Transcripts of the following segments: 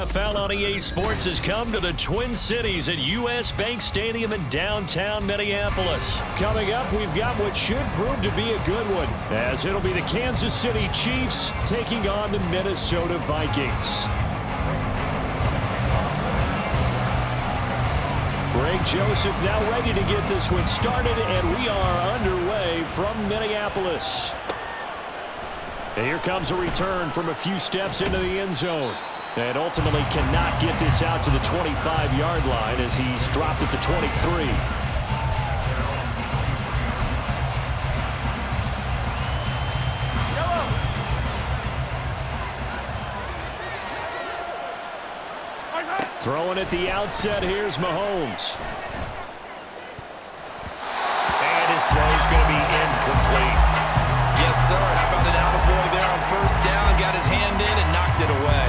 NFL on EA Sports has come to the Twin Cities at U.S. Bank Stadium in downtown Minneapolis. Coming up, we've got what should prove to be a good one, as it'll be the Kansas City Chiefs taking on the Minnesota Vikings. Greg Joseph now ready to get this one started, and we are underway from Minneapolis. And here comes a return from a few steps into the end zone. And ultimately cannot get this out to the 25-yard line as he's dropped at the 23. Throwing at the outset, here's Mahomes. And his throw's going to be incomplete. Yes, sir. How about an attaboy there on first down? Got his hand in and knocked it away.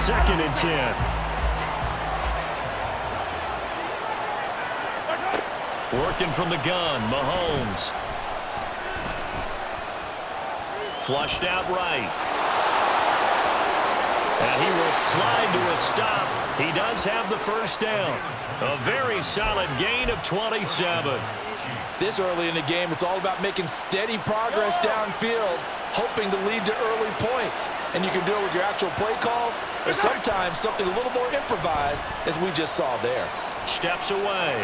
2nd and 10. Working from the gun, Mahomes. Flushed out right. And he will slide to a stop. He does have the first down. A very solid gain of 27. This early in the game, it's all about making steady progress downfield, hoping to lead to early points. And you can do it with your actual play calls, or sometimes something a little more improvised, as we just saw there. Steps away.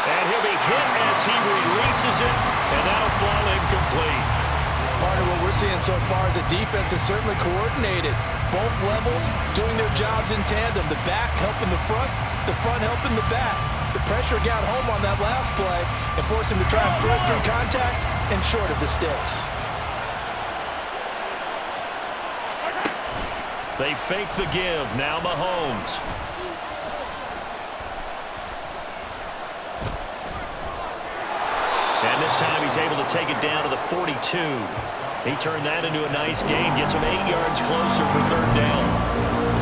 And he'll be hit as he releases it, and that'll fall incomplete. Partner, what we're seeing so far is the defense is certainly coordinated. Both levels doing their jobs in tandem. The back helping the front helping the back. The pressure got home on that last play and forced him to try and throw through contact and short of the sticks. They fake the give. Now Mahomes. And this time he's able to take it down to the 42. He turned that into a nice gain. Gets him 8 yards closer for 3rd down.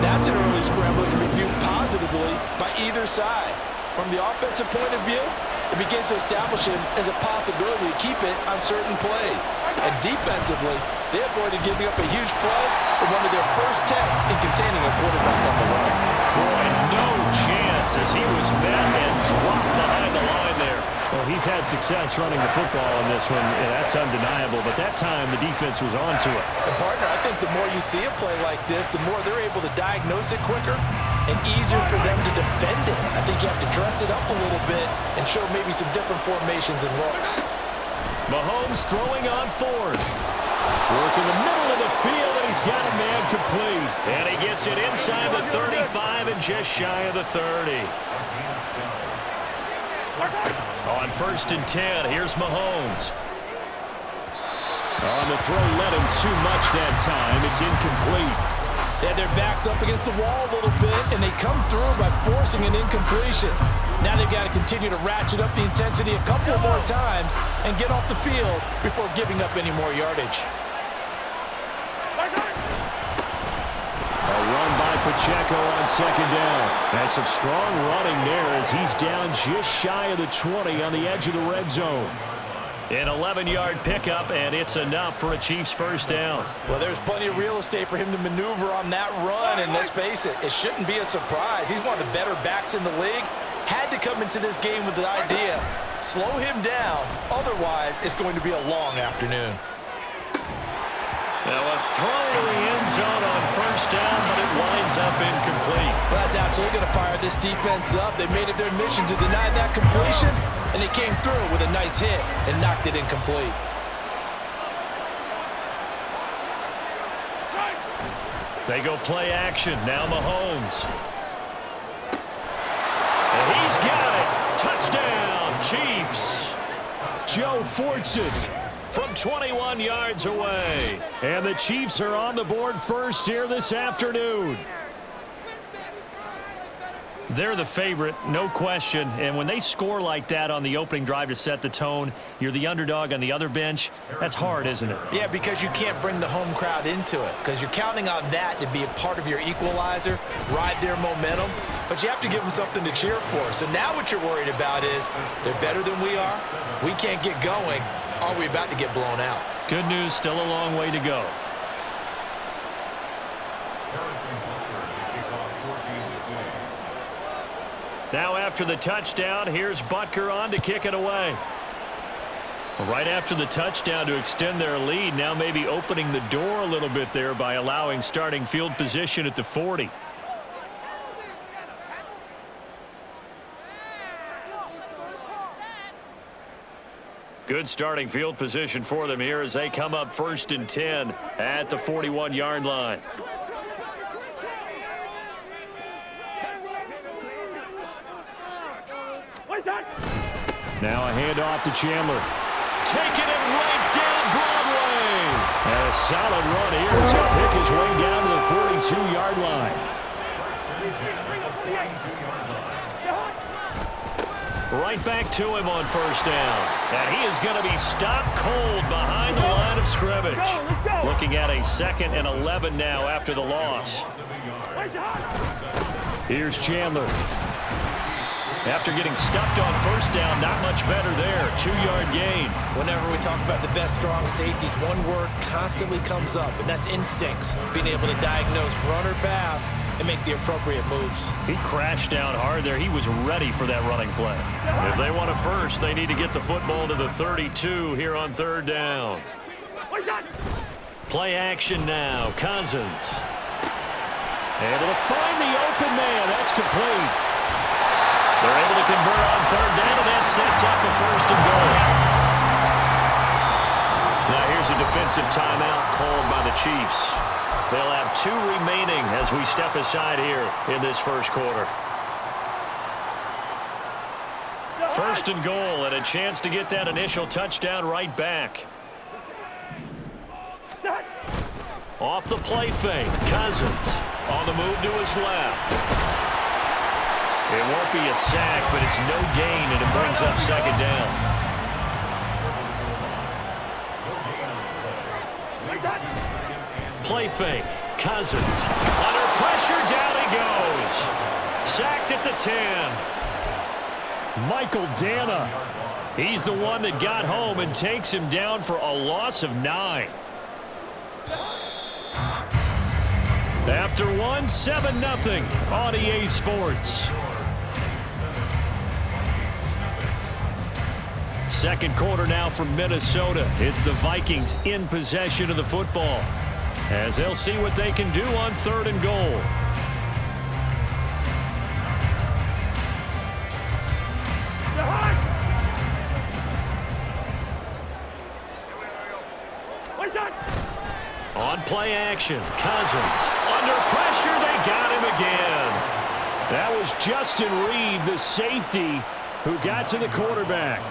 That's an early scramble that can be viewed positively by either side. From the offensive point of view, it begins to establish him as a possibility to keep it on certain plays. And defensively, they avoided giving up a huge play in one of their first tests in containing a quarterback on the run. Boy, no chance as he was met and dropped behind the line there. Well, he's had success running the football in this one, and that's undeniable. But that time, the defense was on to it. And partner, I think the more you see a play like this, the more they're able to diagnose it quicker and easier for them to defend it. I think you have to dress it up a little bit and show maybe some different formations and looks. Mahomes throwing on 4th. Working the middle of the field, and he's got a man complete. And he gets it inside the 35 and just shy of the 30. On 1st and 10, here's Mahomes. On the throw, let him too much that time. It's incomplete. Yeah, their backs up against the wall a little bit, and they come through by forcing an incompletion. Now they've got to continue to ratchet up the intensity a couple more times and get off the field before giving up any more yardage. A run by Pacheco on 2nd down. That's some strong running there as he's down just shy of the 20 on the edge of the red zone. An 11-yard pickup, and it's enough for a Chiefs first down. Well, there's plenty of real estate for him to maneuver on that run, and let's face it, it shouldn't be a surprise. He's one of the better backs in the league. Had to come into this game with the idea, slow him down, otherwise it's going to be a long afternoon. Now a throw to the end zone on 1st down, but it winds up incomplete. Well, that's absolutely going to fire this defense up. They made it their mission to deny that completion, and they came through with a nice hit and knocked it incomplete. They go play action. Now Mahomes. And he's got it. Touchdown, Chiefs. Joe Fortson from 21 yards away. And the Chiefs are on the board first here this afternoon. They're the favorite, no question. And when they score like that on the opening drive to set the tone, you're the underdog on the other bench. That's hard, isn't it? Yeah, because you can't bring the home crowd into it, because you're counting on that to be a part of your equalizer, ride their momentum. But you have to give them something to cheer for. So now what you're worried about is they're better than we are. We can't get going. Are we about to get blown out? Good news, still a long way to go. Now after the touchdown, here's Butker on to kick it away. Right after the touchdown to extend their lead, now maybe opening the door a little bit there by allowing starting field position at the 40. Good starting field position for them here as they come up 1st and 10 at the 41-yard line. Now a handoff to Chandler. Taking it right down Broadway. And a solid run here as he'll pick his way down to the 42-yard line. Right back to him on 1st down. And he is going to be stopped cold behind the line of scrimmage. Looking at a 2nd and 11 now after the loss. Here's Chandler. After getting stuffed on 1st down, not much better there. 2-yard gain. Whenever we talk about the best strong safeties, one word constantly comes up, and that's instincts. Being able to diagnose run or pass and make the appropriate moves. He crashed down hard there. He was ready for that running play. If they want a first, they need to get the football to the 32 here on 3rd down. Play action now. Cousins. Able to find the open man. That's complete. They're able to convert on 3rd down, and that sets up a 1st and goal. Now here's a defensive timeout called by the Chiefs. They'll have 2 remaining as we step aside here in this 1st quarter. 1st and goal, and a chance to get that initial touchdown right back. Off the play fake, Cousins on the move to his left. It won't be a sack, but it's no gain, and it brings up 2nd down. Play fake. Cousins. Under pressure, down he goes. Sacked at the 10. Michael Dana. He's the one that got home and takes him down for a loss of 9. After one, 7-0 on EA Sports. 2nd quarter now from Minnesota. It's the Vikings in possession of the football as they'll see what they can do on 3rd and goal. On play action, Cousins. Under pressure, they got him again. That was Justin Reed, the safety, who got to the quarterback.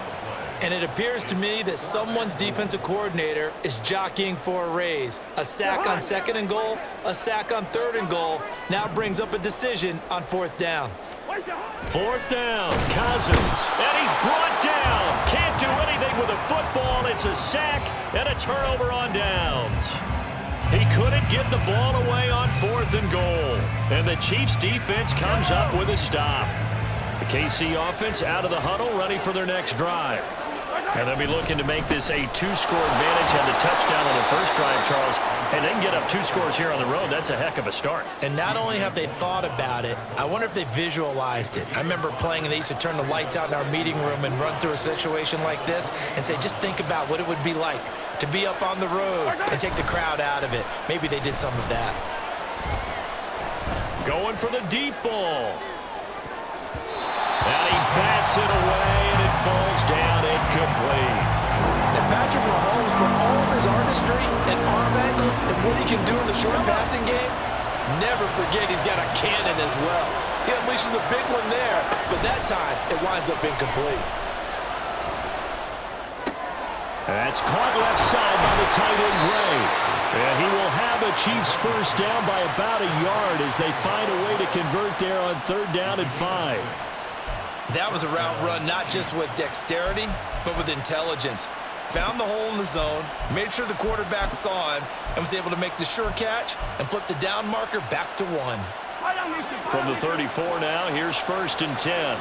And it appears to me that someone's defensive coordinator is jockeying for a raise. A sack on 2nd and goal, a sack on 3rd and goal, now brings up a decision on 4th down. 4th down, Cousins, and he's brought down. Can't do anything with a football. It's a sack and a turnover on downs. He couldn't get the ball away on 4th and goal, and the Chiefs defense comes up with a stop. The KC offense out of the huddle, ready for their next drive. And they'll be looking to make this a 2-score advantage. Had the touchdown on the 1st drive, Charles, and they can get up 2 scores here on the road. That's a heck of a start. And not only have they thought about it, I wonder if they visualized it. I remember playing and they used to turn the lights out in our meeting room and run through a situation like this and say, just think about what it would be like to be up on the road and take the crowd out of it. Maybe they did some of that. Going for the deep ball. And he bats it away, and it falls down incomplete. And Patrick Mahomes, for all of his artistry and arm angles and what he can do in the short passing game, never forget he's got a cannon as well. He unleashes a big one there, but that time it winds up incomplete. That's caught left side by the tight end, Ray. And he will have the Chiefs 1st down by about a yard as they find a way to convert there on 3rd down and 5. That was a route run not just with dexterity, but with intelligence. Found the hole in the zone, made sure the quarterback saw him, and was able to make the sure catch and flip the down marker back to 1. From the 34 now, here's 1st and 10.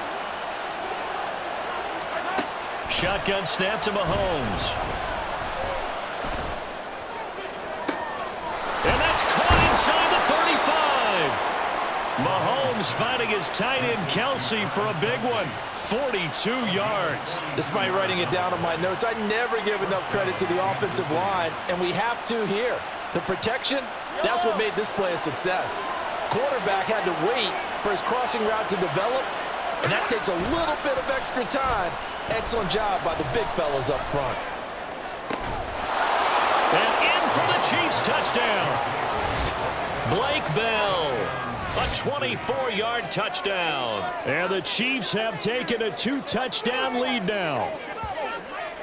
Shotgun snap to Mahomes. And that's caught inside the 35. Mahomes finding his tight end Kelsey for a big one. 42 yards. Despite writing it down on my notes, I never give enough credit to the offensive line, and we have to here. The protection, that's what made this play a success. Quarterback had to wait for his crossing route to develop, and that takes a little bit of extra time. Excellent job by the big fellas up front. And in for the Chiefs touchdown. Blake Bell. A 24-yard touchdown. And the Chiefs have taken a 2-touchdown lead now.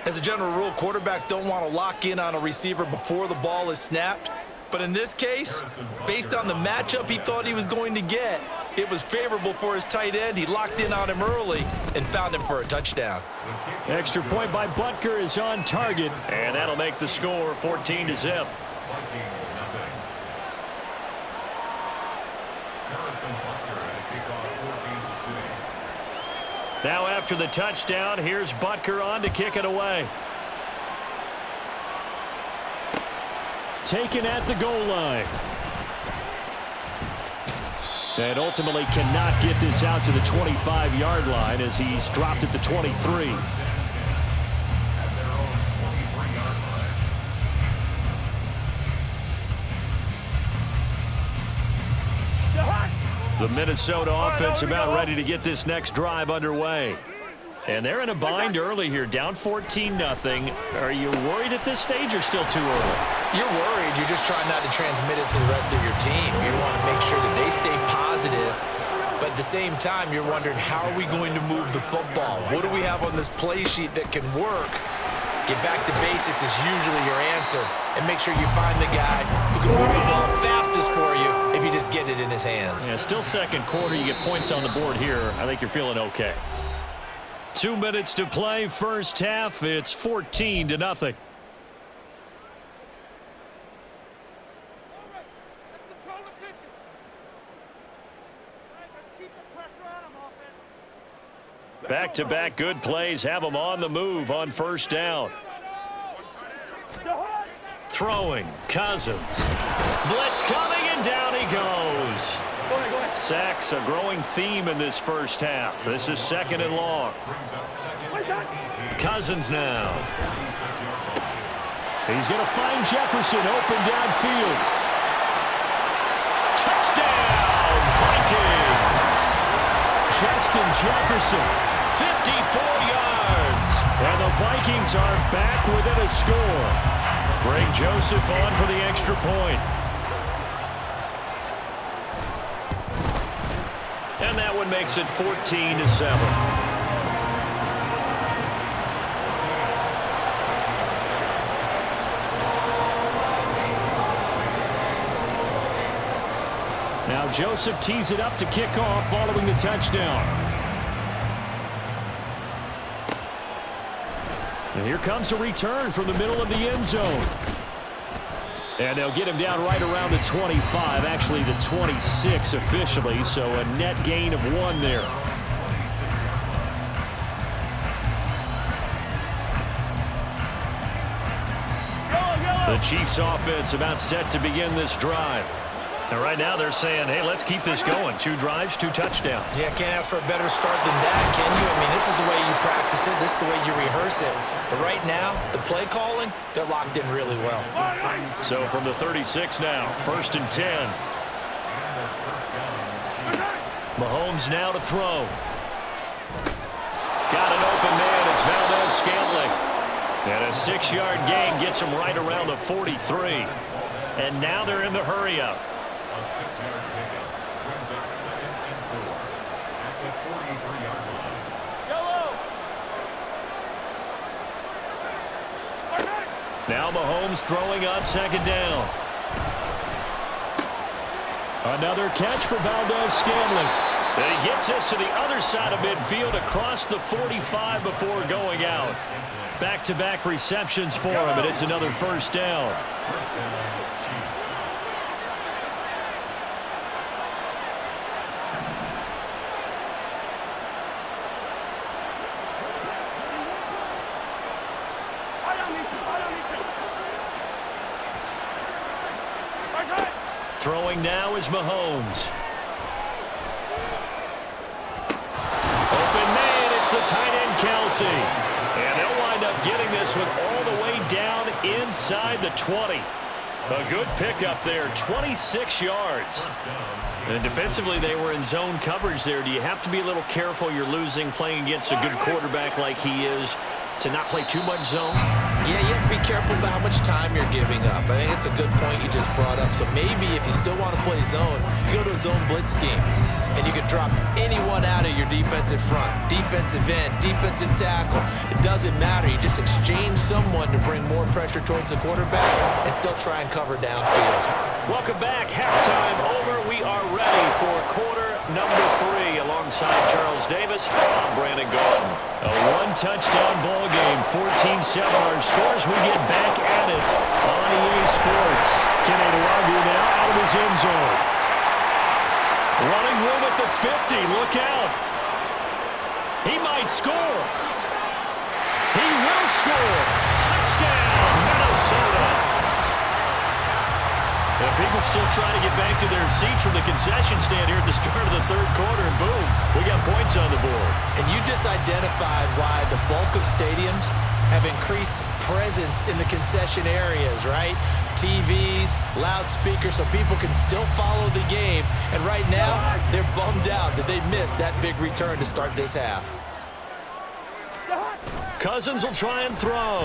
As a general rule, quarterbacks don't want to lock in on a receiver before the ball is snapped. But in this case, based on the matchup he thought he was going to get, it was favorable for his tight end. He locked in on him early and found him for a touchdown. Extra point by Butker is on target. And that'll make the score 14-0. Now after the touchdown, here's Butker on to kick it away. Taken at the goal line. And ultimately cannot get this out to the 25-yard line as he's dropped at the 23. The Minnesota offense about ready to get this next drive underway. And they're in a bind early here, down 14-0. Are you worried at this stage or still too early? You're worried. You're just trying not to transmit it to the rest of your team. You want to make sure that they stay positive. But at the same time, you're wondering, how are we going to move the football? What do we have on this play sheet that can work? Get back to basics is usually your answer. And make sure you find the guy who can move the ball fastest for you if you just get it in his hands. Yeah, still second quarter. You get points on the board here. I think you're feeling okay. 2 minutes to play, first half. It's 14-0. Back-to-back good plays have them on the move on first down. Throwing, Cousins. Blitz coming, and down he goes. Sacks a growing theme in this first half. This is second and long. Cousins now. He's going to find Jefferson open downfield. Touchdown, Vikings! Justin Jefferson. 54 yards. And the Vikings are back within a score. Greg Joseph on for the extra point. And that one makes it 14-7. Now Joseph tees it up to kick off following the touchdown. And here comes a return from the middle of the end zone. And they'll get him down right around the 25, actually the 26 officially, so a net gain of 1 there. The Chiefs offense about set to begin this drive. And right now they're saying, hey, let's keep this going. 2 drives, 2 touchdowns. Yeah, can't ask for a better start than that, can you? I mean, this is the way you practice it. This is the way you rehearse it. But right now, the play calling, they're locked in really well. So from the 36 now, 1st and 10. Mahomes now to throw. Got an open man. It's Valdez-Scantling. And a 6-yard gain gets him right around the 43. And now they're in the hurry-up. A 6-yard pickup brings up 2nd and 4 at the 43-yard line. Now Mahomes throwing on 2nd down. Another catch for Valdez-Scantling. And he gets us to the other side of midfield across the 45 before going out. Back-to-back receptions for him, and it's another first down. First down, Chiefs. Throwing now is Mahomes. It's the tight end, Kelsey. And they'll wind up getting this one all the way down inside the 20. A good pickup there, 26 yards. And defensively, they were in zone coverage there. Do you have to be a little careful? You're losing playing against a good quarterback like he is to not play too much zone? Yeah, you have to be careful about how much time you're giving up. I think it's a good point you just brought up. So maybe if you still want to play zone, you go to a zone blitz scheme. And you can drop anyone out of your defensive front, defensive end, defensive tackle. It doesn't matter. You just exchange someone to bring more pressure towards the quarterback and still try and cover downfield. Welcome back. Halftime over. We are ready for quarter number 3. Alongside Charles Davis, I'm Brandon Gaudin. A one-touchdown ball game, 14-7 our scores. We get back at it on EA Sports. Kenny Nwagu now out of his end zone. Running room at the 50. Look out. He might score. He will score. Touchdown, Minnesota. And people still trying to get back to their seats from the concession stand here at the start of the third quarter, and boom, we got points on the board. And you just identified why the bulk of stadiums have increased presence in the concession areas, right? TVs, loudspeakers, so people can still follow the game. And right now, they're bummed out that they missed that big return to start this half. Cousins will try and throw.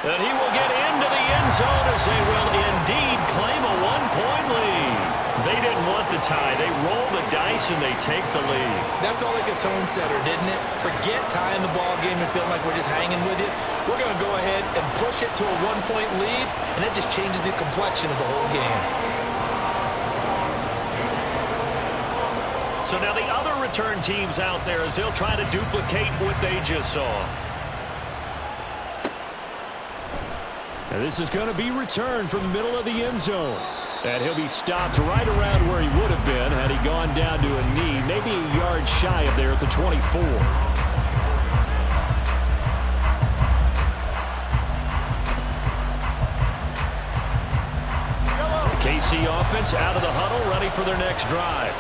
And he will get into the end zone as they will indeed claim a one-point lead. They didn't want the tie. They roll the dice and they take the lead. That felt like a tone setter, didn't it? Forget tying the ball game and feeling like we're just hanging with you. We're going to go ahead and push it to a one-point lead, and that just changes the complexion of the whole game. So now the other return teams out there as they'll try to duplicate what they just saw. And this is going to be returned from the middle of the end zone. And he'll be stopped right around where he would have been had he gone down to a knee, maybe a yard shy of there at the 24. The KC offense out of the huddle, ready for their next drive.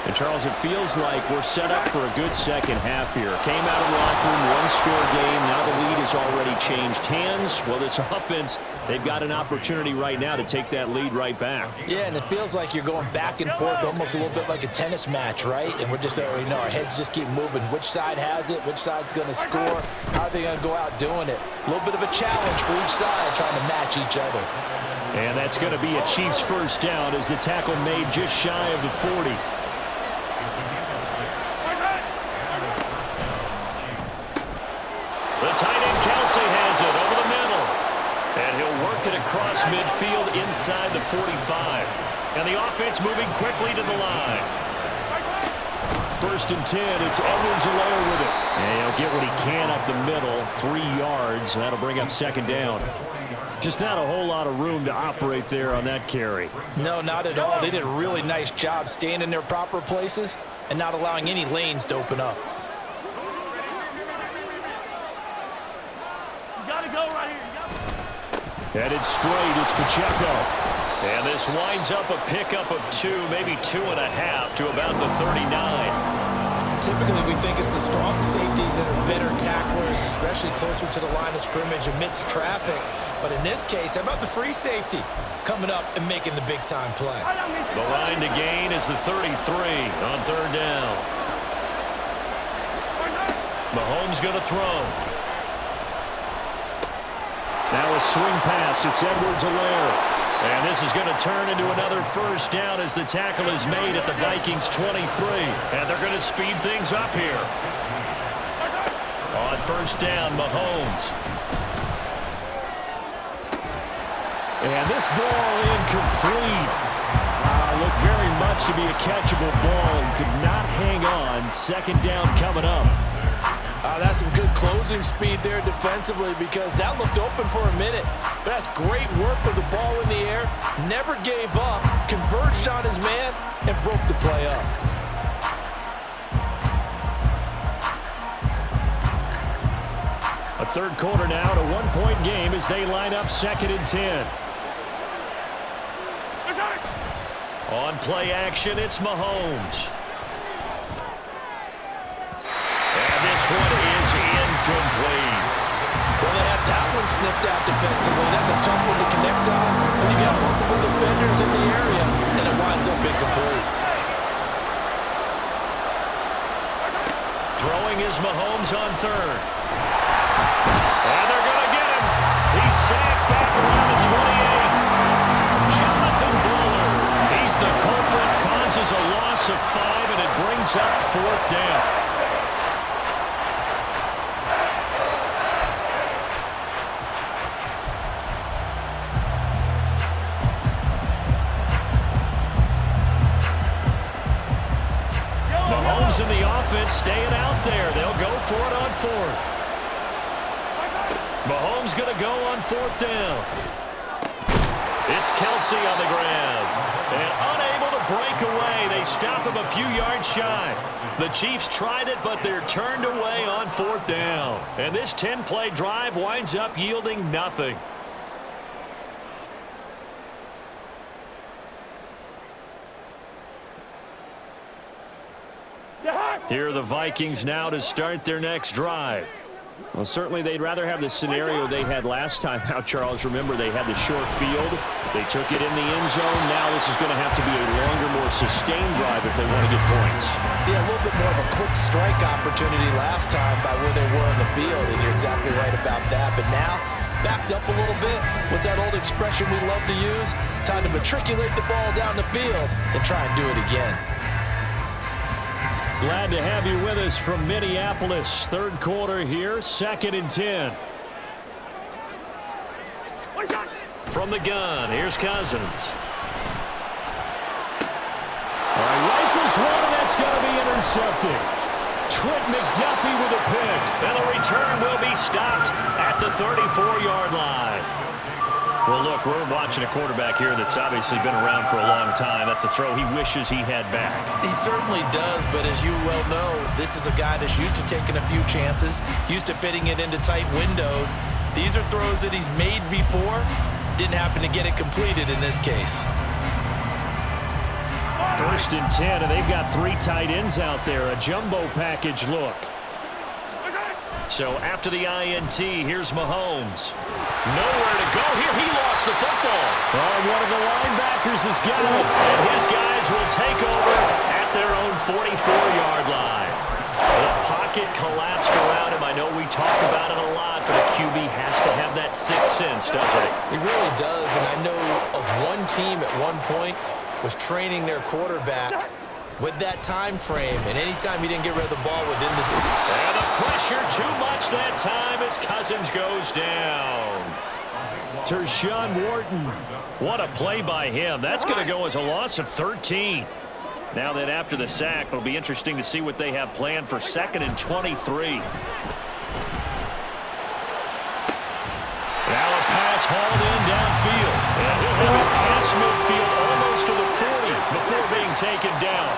And, Charles, it feels like we're set up for a good second half here. Came out of the locker room, one-score game. Now the lead has already changed hands. Well, this offense, they've got an opportunity right now to take that lead right back. Yeah, and it feels like you're going back and forth, almost a little bit like a tennis match, right? And we're just, our heads just keep moving. Which side has it? Which side's going to score? How are they going to go out doing it? A little bit of a challenge for each side, trying to match each other. And that's going to be a Chiefs first down as the tackle made just shy of the 40. The tight end Kelsey has it over the middle. And he'll work it across midfield inside the 45. And the offense moving quickly to the line. 1st and 10. It's Edwards-Helaire with it. And he'll get what he can up the middle. 3 yards. That'll bring up 2nd down. Just not a whole lot of room to operate there on that carry. No, not at all. They did a really nice job staying in their proper places and not allowing any lanes to open up. Headed straight, it's Pacheco. And this winds up a pickup of 2, maybe 2.5 to about the 39. Typically, we think it's the strong safeties that are better tacklers, especially closer to the line of scrimmage amidst traffic. But in this case, how about the free safety coming up and making the big-time play? The line to gain is the 33 on 3rd down. Mahomes going to throw. Now a swing pass. It's Edwards-Helaire. And this is going to turn into another first down as the tackle is made at the Vikings 23. And they're going to speed things up here. On 1st down, Mahomes. And this ball incomplete. Looked very much to be a catchable ball and could not hang on. 2nd down coming up. That's some good closing speed there defensively because that looked open for a minute. But that's great work with the ball in the air. Never gave up, converged on his man, and broke the play up. A 3rd quarter now to 1-point game as they line up 2nd and 10. On play action, it's Mahomes. this one is incomplete. Well, they had that one snipped out defensively. That's a tough one to connect on when you got multiple defenders in the area, and it winds up incomplete. Throwing is Mahomes on third. And they're going to get him. He's sacked back around the 28. Jonathan Bullard. He's the culprit, causes a loss of 5, and it brings up fourth down. Mahomes and the offense staying out there. They'll go for it on fourth. Mahomes going to go on fourth down. It's Kelsey on the ground. And unable to break away. They stop him a few yards shy. The Chiefs tried it, but they're turned away on fourth down. And this 10-play drive winds up yielding nothing. Here are the Vikings now to start their next drive. Well, certainly they'd rather have the scenario they had last time out, Charles. Remember, they had the short field. They took it in the end zone. Now this is going to have to be a longer, more sustained drive if they want to get points. Yeah, a little bit more of a quick strike opportunity last time by where they were on the field, and you're exactly right about that. But now, backed up a little bit. What's that old expression we love to use? Time to matriculate the ball down the field and try and do it again. Glad to have you with us from Minneapolis. Third quarter here, 2nd and 10. From the gun, here's Cousins. All right, rifles one, and that's going to be intercepted. Trent McDuffie with a pick. And the return will be stopped at the 34-yard line. Well, look, we're watching a quarterback here that's obviously been around for a long time. That's a throw he wishes he had back. He certainly does, but as you well know, this is a guy that's used to taking a few chances, used to fitting it into tight windows. These are throws that he's made before. Didn't happen to get it completed in this case. 1st and 10, and they've got 3 tight ends out there. A jumbo package look. So after the INT, here's Mahomes. Nowhere to go here. He lost the football. Oh, one of the linebackers has got it. And his guys will take over at their own 44-yard line. The pocket collapsed around him. I know we talk about it a lot, but a QB has to have that sixth sense, doesn't it? He really does, and I know of one team at one point was training their quarterback with that time frame, and anytime he didn't get rid of the ball within this. And the pressure too much that time as Cousins goes down. Tershawn Wharton. What a play by him. That's going to go as a loss of 13. Now that after the sack, it'll be interesting to see what they have planned for 2nd and 23. Now a pass hauled in downfield. And he'll have it past midfield almost to the 40 before being taken down.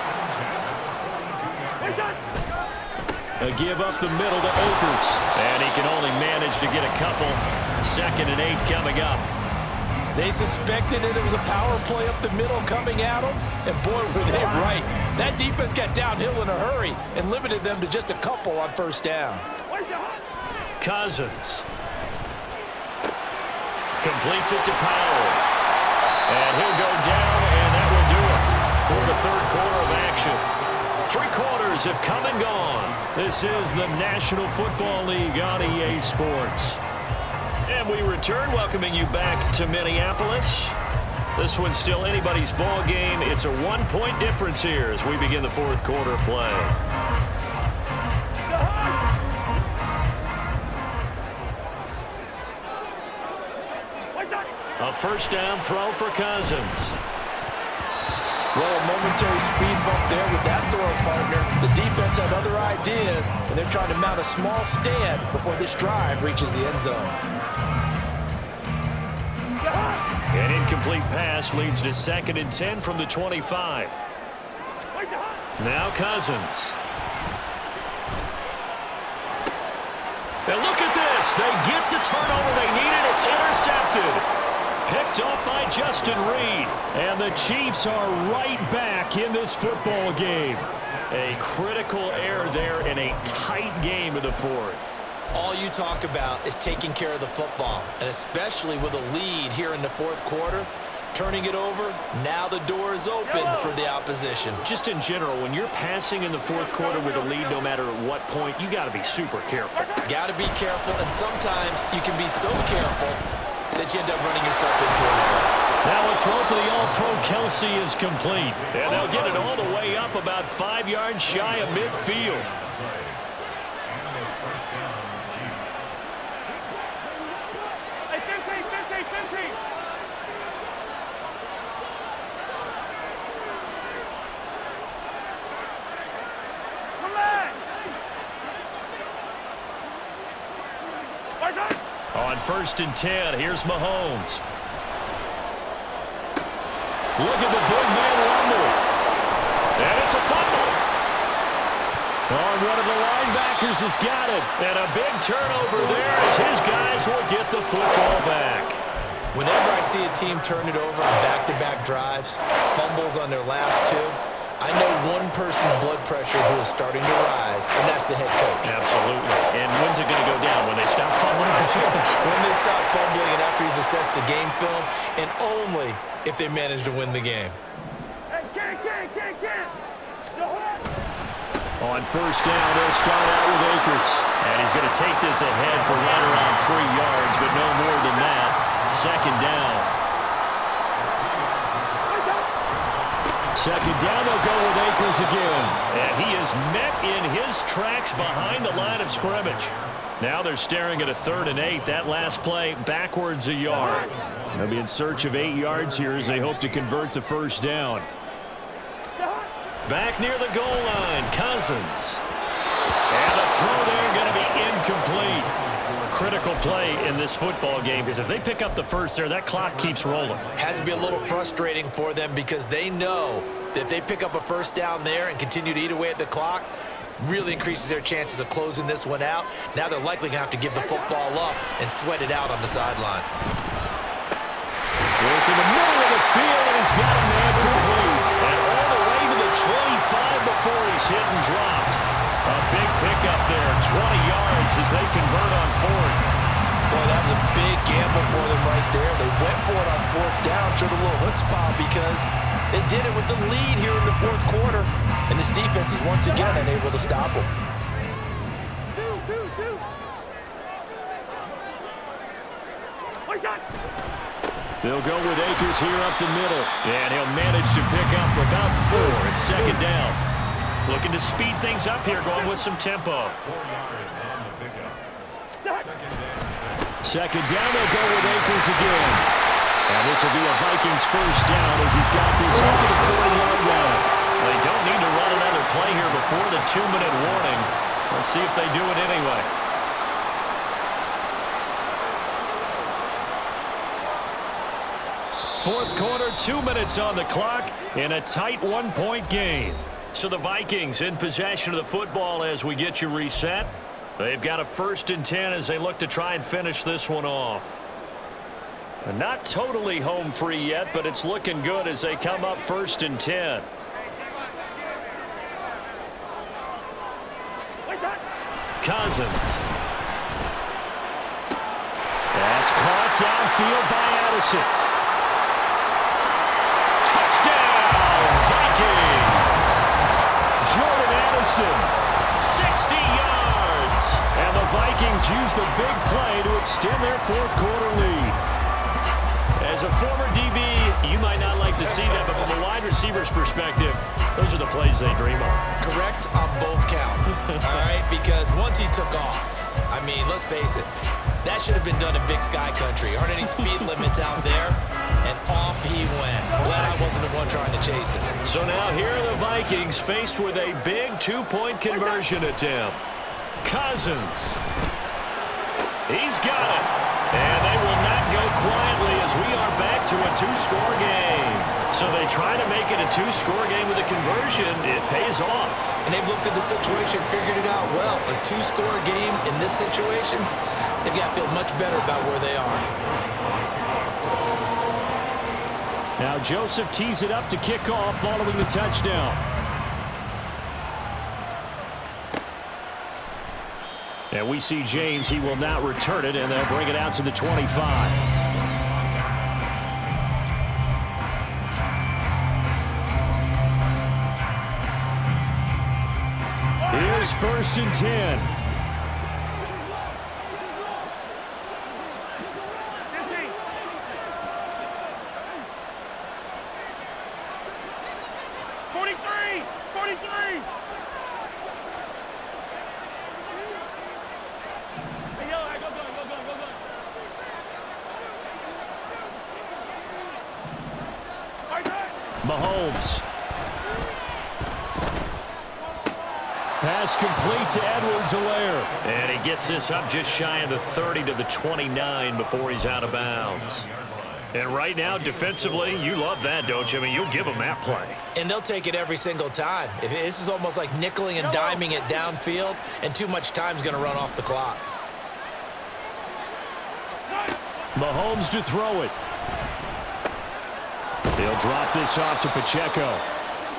A give up the middle to Akers. And he can only manage to get a couple. 2nd and 8 coming up. They suspected that it was a power play up the middle coming at them, and boy, were they right. That defense got downhill in a hurry and limited them to just a couple on 1st down. Cousins. Completes it to Powell. And he'll go down, and that will do it for the 3rd quarter of action. 3 quarters have come and gone. This is the National Football League on EA Sports. And we return, welcoming you back to Minneapolis. This one's still anybody's ball game. It's a 1-point difference here as we begin the 4th quarter play. A 1st down throw for Cousins. Well, a momentary speed bump there with that throw partner. The defense had other ideas, and they're trying to mount a small stand before this drive reaches the end zone. An incomplete pass leads to 2nd and 10 from the 25. Now Cousins. And look at this. They get the turnover they needed. It's intercepted. Picked off by Justin Reed. And the Chiefs are right back in this football game. A critical error there in a tight game in the fourth. All you talk about is taking care of the football, and especially with a lead here in the fourth quarter, turning it over, now the door is open for the opposition. Just in general, when you're passing in the fourth quarter with a lead, no matter at what point, you got to be super careful. Got to be careful, and sometimes you can be so careful that you end up running yourself into an error. Now a throw for the All-Pro Kelsey is complete. And they'll get it all the way up about 5 yards shy of midfield. On 1st and 10, here's Mahomes. Look at the big man rumble. And it's a fumble. One of the linebackers has got it. And a big turnover there as his guys will get the football back. Whenever I see a team turn it over on back-to-back drives, fumbles on their last two, I know one person's blood pressure who is starting to rise, and that's the head coach. Absolutely. And when's it going to go down? When they stop fumbling? When they stop fumbling and after he's assessed the game film, and only if they manage to win the game. On 1st down, they'll start out with Akers. And he's going to take this ahead for right around 3 yards, but no more than that. 2nd down. 2nd down, they'll go with Akers again. And he is met in his tracks behind the line of scrimmage. Now they're staring at a 3rd and 8. That last play backwards a yard. They'll be in search of 8 yards here as they hope to convert the 1st down. Back near the goal line, Cousins. And the throw there going to be incomplete. Critical play in this football game because if they pick up the 1st there, that clock keeps rolling. Has to be a little frustrating for them because they know that if they pick up a 1st down there and continue to eat away at the clock, really increases their chances of closing this one out. Now they're likely going to have to give the football up and sweat it out on the sideline. Work in the middle of the field, and he's got a man complete. And all the way to the 25 before he's hit and dropped. A big pickup there, 20 yards as they convert on 4th. Boy, that was a big gamble for them right there. They went for it on 4th down, showed a little chutzpah because they did it with the lead here in the fourth quarter. And this defense is once again unable to stop them. They'll go with Akers here up the middle. And he'll manage to pick up about 4. It's 2nd down. Looking to speed things up here, going with some tempo. 4 yards on the pickup. 2nd down, they'll go with Akers again. And this will be a Vikings 1st down as he's got this up to the 40-yard line. They don't need to run another play here before the 2-minute warning. Let's see if they do it anyway. Fourth quarter, 2 minutes on the clock in a tight 1-point game. So the Vikings in possession of the football as we get you reset. They've got a 1st and 10 as they look to try and finish this one off. Not totally home free yet, but it's looking good as they come up 1st and 10. Cousins. That's caught downfield by Addison. Touchdown, Vikings! Jordan Addison. 60 yards! And the Vikings use the big play to extend their fourth quarter lead. As a former DB, you might not like to see that, but from a wide receiver's perspective, those are the plays they dream of. Correct on both counts, all right? Because once he took off, I mean, let's face it, that should have been done in Big Sky Country. Aren't any speed limits out there? And off he went. Glad I wasn't the one trying to chase it. So now here are the Vikings faced with a big 2-point conversion attempt. Cousins. He's got it. And they will not go quietly as we are back to a 2-score game. So they try to make it a 2-score game with a conversion. It pays off. And they've looked at the situation, figured it out well. A 2-score game in this situation, they've got to feel much better about where they are. Now Joseph tees it up to kick off following the touchdown. And we see James. He will not return it, and they'll bring it out to the 25. Here's 1st and 10. Mahomes. Pass complete to Edwards-Helaire. And he gets this up just shy of the 30 to the 29 before he's out of bounds. And right now, defensively, you love that, don't you? I mean, you'll give them that play. And they'll take it every single time. This is almost like nickeling and diming it downfield, and too much time's going to run off the clock. Mahomes to throw it. They'll drop this off to Pacheco.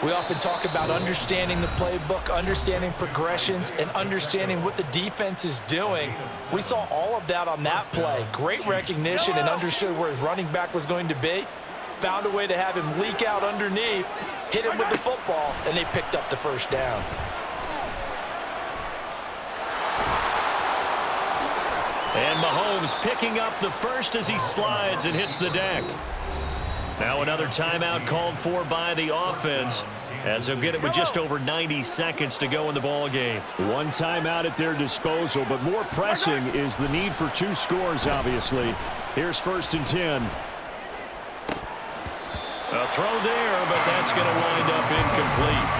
We often talk about understanding the playbook, understanding progressions, and understanding what the defense is doing. We saw all of that on that play. Great recognition and understood where his running back was going to be. Found a way to have him leak out underneath, hit him with the football, and they picked up the 1st down. And Mahomes picking up the 1st as he slides and hits the deck. Now another timeout called for by the offense as they'll get it with just over 90 seconds to go in the ball game. One timeout at their disposal, but more pressing is the need for 2 scores, obviously. Here's 1st and 10. A throw there, but that's going to wind up incomplete.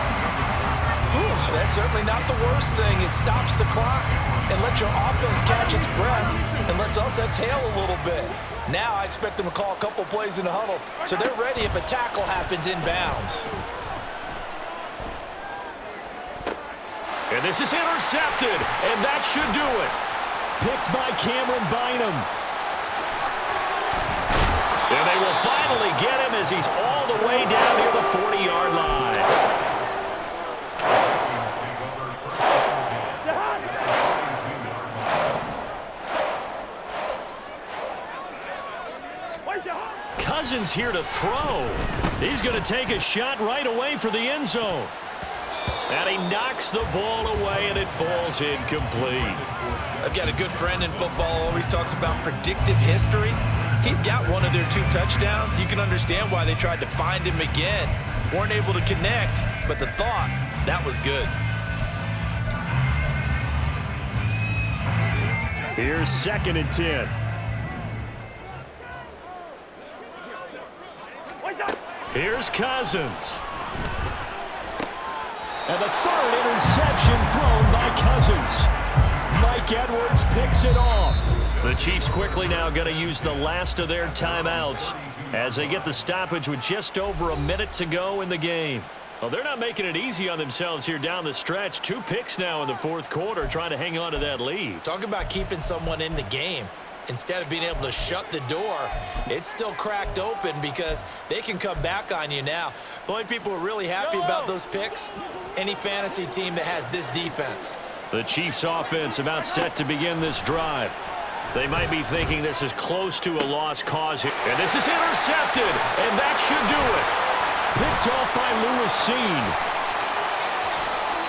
Whew, that's certainly not the worst thing. It stops the clock and lets your offense catch its breath and lets us exhale a little bit. Now I expect them to call a couple plays in the huddle, so they're ready if a tackle happens inbounds. And this is intercepted, and that should do it. Picked by Cameron Bynum. And they will finally get him as he's all the way down near the 40-yard line. Cousins here to throw. He's going to take a shot right away for the end zone. And he knocks the ball away, and it falls incomplete. I've got a good friend in football, always talks about predictive history. He's got one of their 2 touchdowns. You can understand why they tried to find him again. Weren't able to connect, but the thought, that was good. Here's 2nd and 10. Here's Cousins. And the 3rd interception thrown by Cousins. Mike Edwards picks it off. The Chiefs quickly now going to use the last of their timeouts as they get the stoppage with just over a minute to go in the game. Well, they're not making it easy on themselves here down the stretch. 2 picks now in the 4th quarter trying to hang on to that lead. Talk about keeping someone in the game. Instead of being able to shut the door, it's still cracked open because they can come back on you now. The only people who are really happy about those picks, any fantasy team that has this defense. The Chiefs offense about set to begin this drive. They might be thinking this is close to a lost cause here. And this is intercepted, and that should do it. Picked off by Lewis Seen.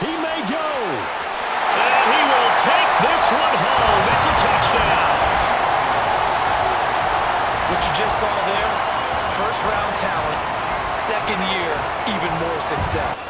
He may go. And he will take this one home. It's a touchdown. What you just saw there, 1st-round talent, 2nd year, even more success.